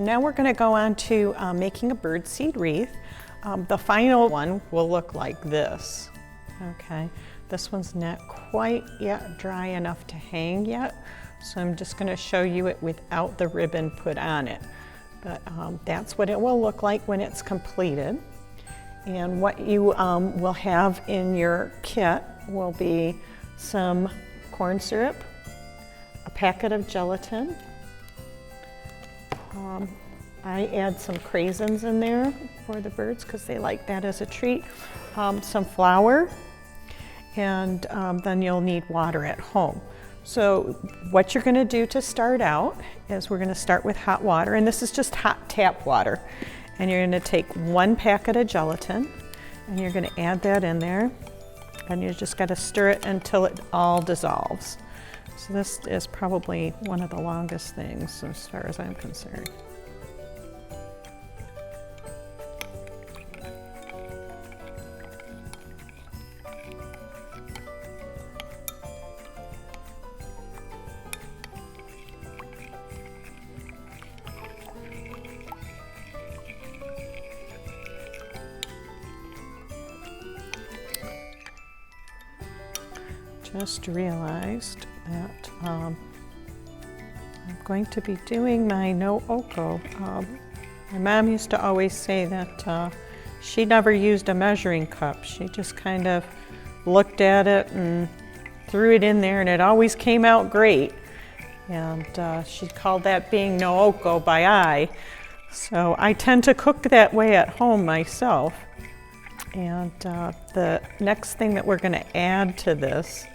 Now we're going to go on to making a birdseed wreath. The final one will look like this. Okay, this one's not quite yet dry enough to hang yet, so I'm just going to show you it without the ribbon put on it. But that's what it will look like when it's completed. And what you will have in your kit will be some corn syrup, a packet of gelatin. I add some craisins in there for the birds because they like that as a treat. Some flour, and then you'll need water at home. So what you're going to do to start out is we're going to start with hot water, and this is just hot tap water. And you're going to take 1 packet of gelatin, and you're going to add that in there, and you just got to stir it until it all dissolves. So this is probably one of the longest things as far as I'm concerned. Just realized that I'm going to be doing my no oko. My mom used to always say that she never used a measuring cup. She just kind of looked at it and threw it in there, and it always came out great. And she called that being no oko by eye. So I tend to cook that way at home myself. And the next thing that we're going to add to this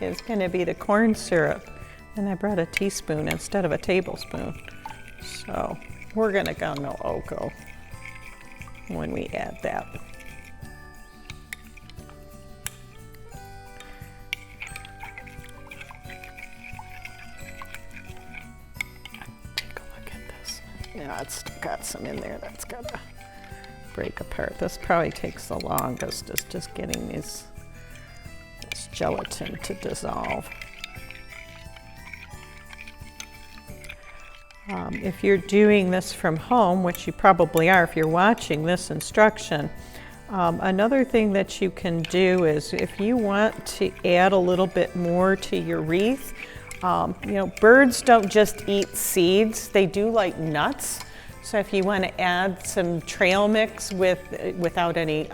is going to be the corn syrup, and I brought a teaspoon instead of a tablespoon. So we're going to go no oko when we add that. Take a look at this. Yeah, it's still got some in there that's got to break apart. This probably takes the longest, is just getting this gelatin to dissolve. If you're doing this from home, which you probably are if you're watching this instruction, another thing that you can do is if you want to add a little bit more to your wreath, you know, birds don't just eat seeds, they do like nuts. So if you want to add some trail mix without any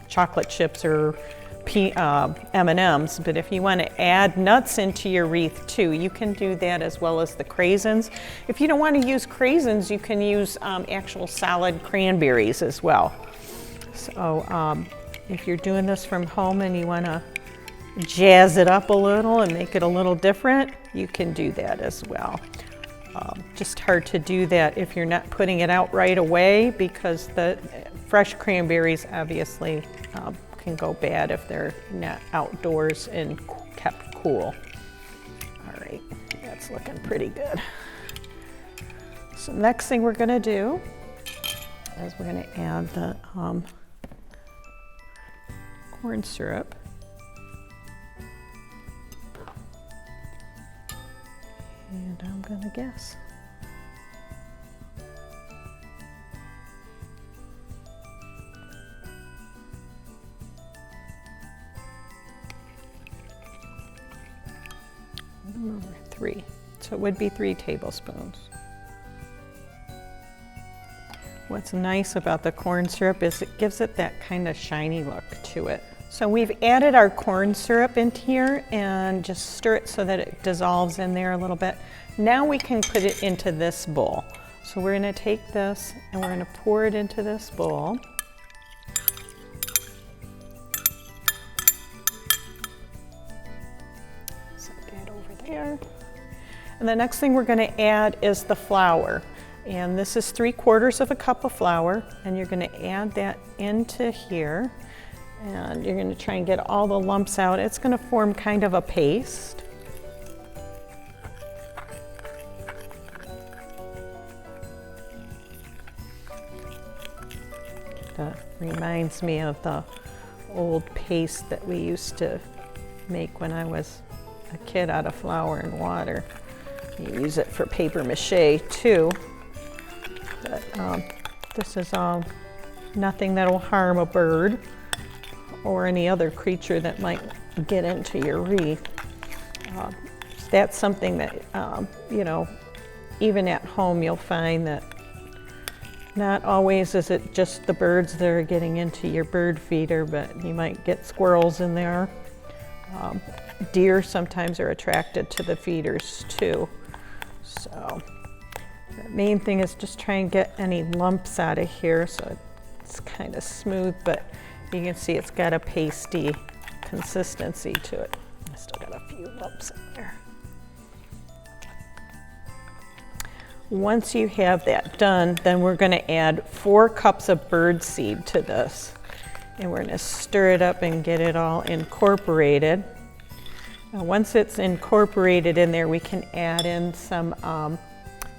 chocolate chips or M&Ms, but if you want to add nuts into your wreath too, you can do that as well as the craisins. If you don't want to use craisins, you can use actual solid cranberries as well. So if you're doing this from home and you want to jazz it up a little and make it a little different, you can do that as well. Just hard to do that if you're not putting it out right away, because the fresh cranberries obviously can go bad if they're not outdoors and kept cool. All right, that's looking pretty good. So next thing we're going to do is we're going to add the corn syrup. And I'm going to guess. Number 3. So it would be 3 tablespoons. What's nice about the corn syrup is it gives it that kind of shiny look to it. So we've added our corn syrup into here and just stir it so that it dissolves in there a little bit. Now we can put it into this bowl. So we're going to take this and we're going to pour it into this bowl. Set that over there. And the next thing we're going to add is the flour. And this is 3/4 cup of flour, and you're going to add that into here. And you're going to try and get all the lumps out. It's going to form kind of a paste. That reminds me of the old paste that we used to make when I was a kid out of flour and water. You use it for paper mache too. But this is nothing that'll harm a bird or any other creature that might get into your wreath. That's something that, you know, even at home you'll find that not always is it just the birds that are getting into your bird feeder, but you might get squirrels in there. Deer sometimes are attracted to the feeders too. So the main thing is just try and get any lumps out of here so it's kind of smooth, but you can see it's got a pasty consistency to it. I still got a few lumps in there. Once you have that done, then we're going to add 4 cups of bird seed to this. And we're going to stir it up and get it all incorporated. Now, once it's incorporated in there, we can add in some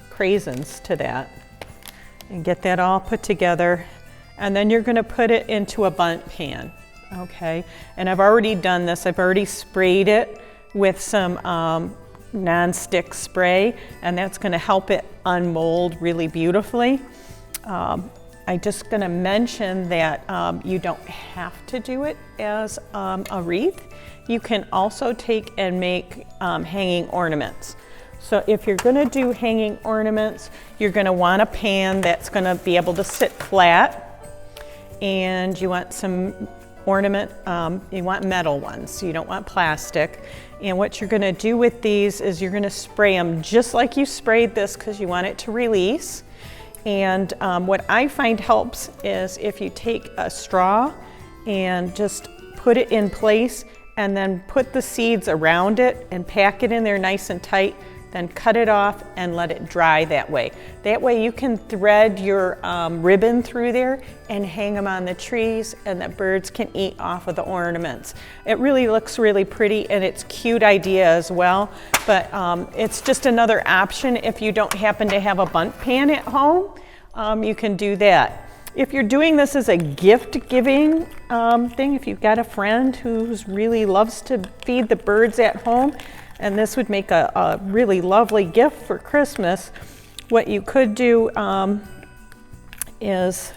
craisins to that and get that all put together. And then you're going to put it into a bundt pan, okay? And I've already done this. I've already sprayed it with some non-stick spray, and that's going to help it unmold really beautifully. I'm just going to mention that you don't have to do it as a wreath. You can also take and make hanging ornaments. So if you're going to do hanging ornaments, you're going to want a pan that's going to be able to sit flat, and you want some ornament, you want metal ones, you don't want plastic. And what you're going to do with these is you're going to spray them just like you sprayed this because you want it to release. And what I find helps is if you take a straw and just put it in place and then put the seeds around it and pack it in there nice and tight, then cut it off and let it dry that way. That way you can thread your ribbon through there and hang them on the trees, and the birds can eat off of the ornaments. It really looks really pretty, and it's a cute idea as well, but it's just another option if you don't happen to have a bundt pan at home. You can do that. If you're doing this as a gift-giving thing, if you've got a friend who really loves to feed the birds at home, and this would make a really lovely gift for Christmas, what you could do is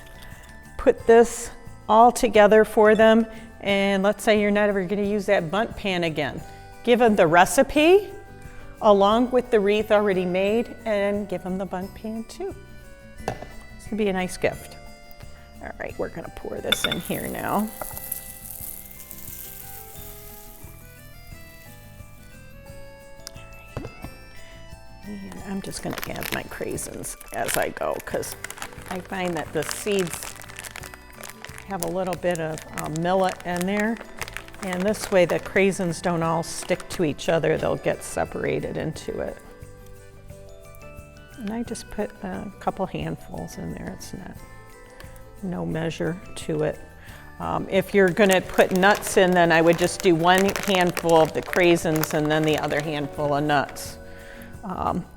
put this all together for them, and let's say you're not ever going to use that bundt pan again. Give them the recipe along with the wreath already made, and give them the bundt pan too. This would be a nice gift. All right, we're going to pour this in here now. And I'm just going to add my craisins as I go because I find that the seeds have a little bit of millet in there, and this way the craisins don't all stick to each other. They'll get separated into it. And I just put a couple handfuls in there. It's no measure to it. If you're going to put nuts in, then I would just do 1 handful of the craisins and then the other handful of nuts.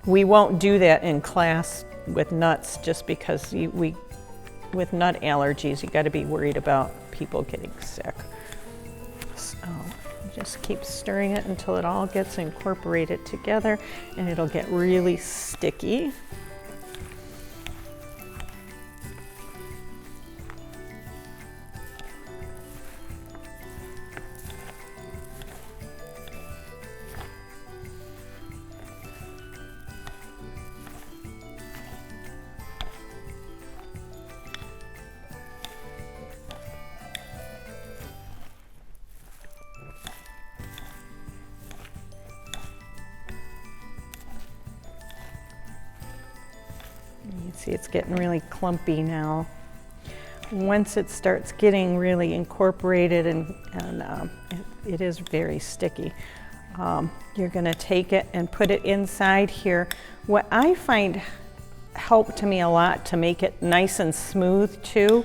We won't do that in class with nuts just because with nut allergies, you got to be worried about people getting sick. So just keep stirring it until it all gets incorporated together, and it'll get really sticky. You see it's getting really clumpy now. Once it starts getting really incorporated and it is very sticky, you're going to take it and put it inside here. What I find helped me a lot to make it nice and smooth too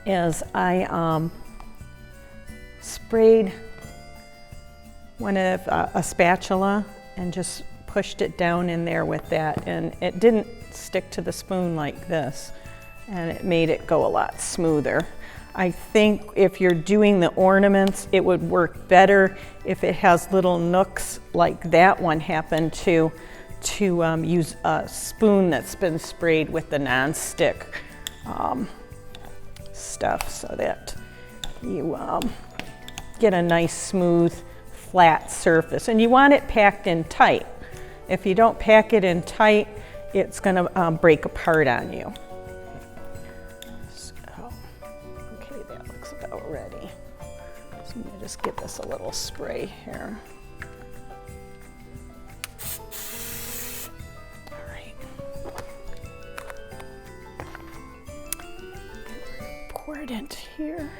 is I sprayed one of a spatula and just pushed it down in there with that, and it didn't stick to the spoon like this, and it made it go a lot smoother. I think if you're doing the ornaments, it would work better if it has little nooks like that one happened to use a spoon that's been sprayed with the non-stick stuff so that you get a nice smooth flat surface. And you want it packed in tight. If you don't pack it in tight, it's going to break apart on you. So, okay, that looks about ready. So I'm going to just get this a little spray here. All right. Pour it into here.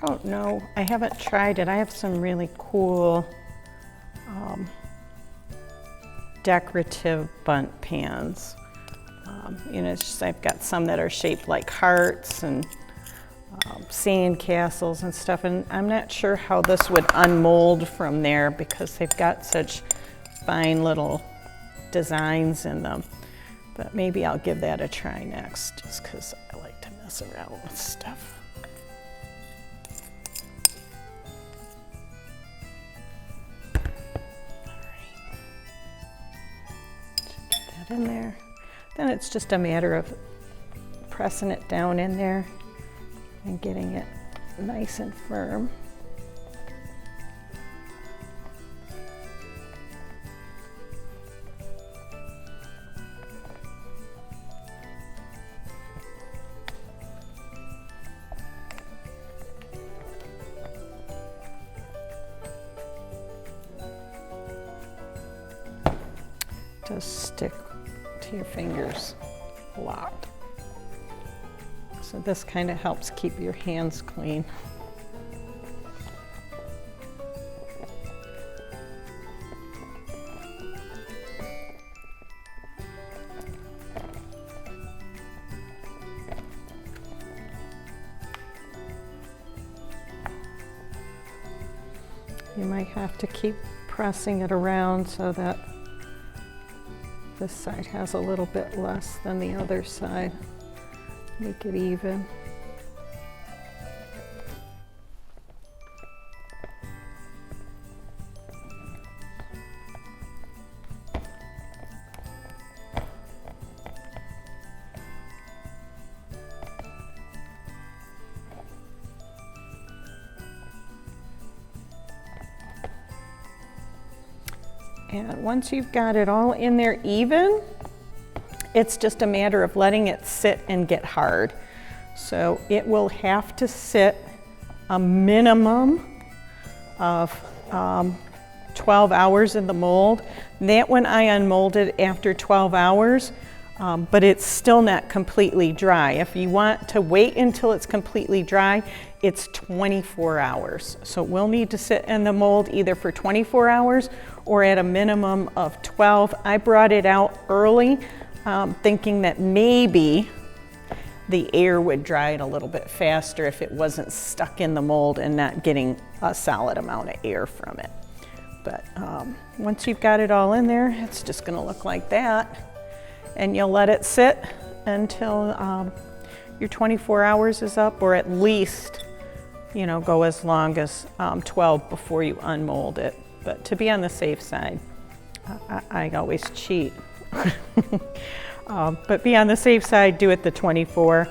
I don't know, I haven't tried it. I have some really cool decorative bundt pans. You know, it's just, I've got some that are shaped like hearts and sand castles and stuff, and I'm not sure how this would unmold from there because they've got such fine little designs in them. But maybe I'll give that a try next, just because I like to mess around with stuff. In there. Then it's just a matter of pressing it down in there and getting it nice and firm. It does stick to your fingers a lot. So this kind of helps keep your hands clean. You might have to keep pressing it around so that this side has a little bit less than the other side. Make it even. And once you've got it all in there even, it's just a matter of letting it sit and get hard. So it will have to sit a minimum of 12 hours in the mold. That one I unmolded after 12 hours, but it's still not completely dry. If you want to wait until it's completely dry, it's 24 hours. So it will need to sit in the mold either for 24 hours or at a minimum of 12. I brought it out early, thinking that maybe the air would dry it a little bit faster if it wasn't stuck in the mold and not getting a solid amount of air from it. But once you've got it all in there, it's just gonna look like that. And you'll let it sit until your 24 hours is up, or at least, you know, go as long as 12 before you unmold it. But to be on the safe side, I always cheat. But be on the safe side, do it the 24.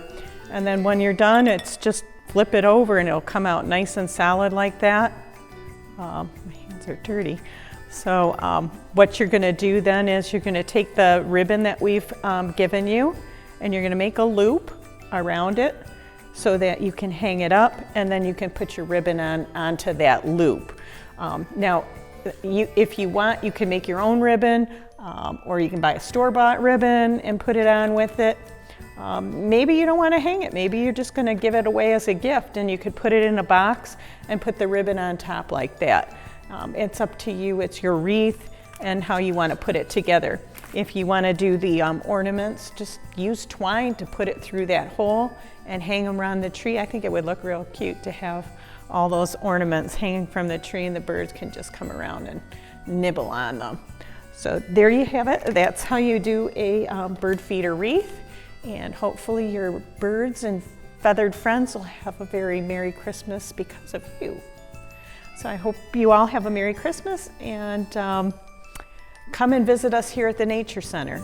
And then when you're done, it's just flip it over and it'll come out nice and solid like that. My hands are dirty. So what you're gonna do then is you're gonna take the ribbon that we've given you and you're gonna make a loop around it so that you can hang it up, and then you can put your ribbon onto that loop. Now, if you want, you can make your own ribbon, or you can buy a store-bought ribbon and put it on with it. Maybe you don't want to hang it. Maybe you're just going to give it away as a gift, and you could put it in a box and put the ribbon on top like that. It's up to you. It's your wreath and how you want to put it together. If you want to do the ornaments, just use twine to put it through that hole and hang them around the tree. I think it would look real cute to have all those ornaments hanging from the tree, and the birds can just come around and nibble on them. So there you have it. That's how you do a bird feeder wreath. And hopefully your birds and feathered friends will have a very Merry Christmas because of you. So I hope you all have a Merry Christmas, and come and visit us here at the Nature Center.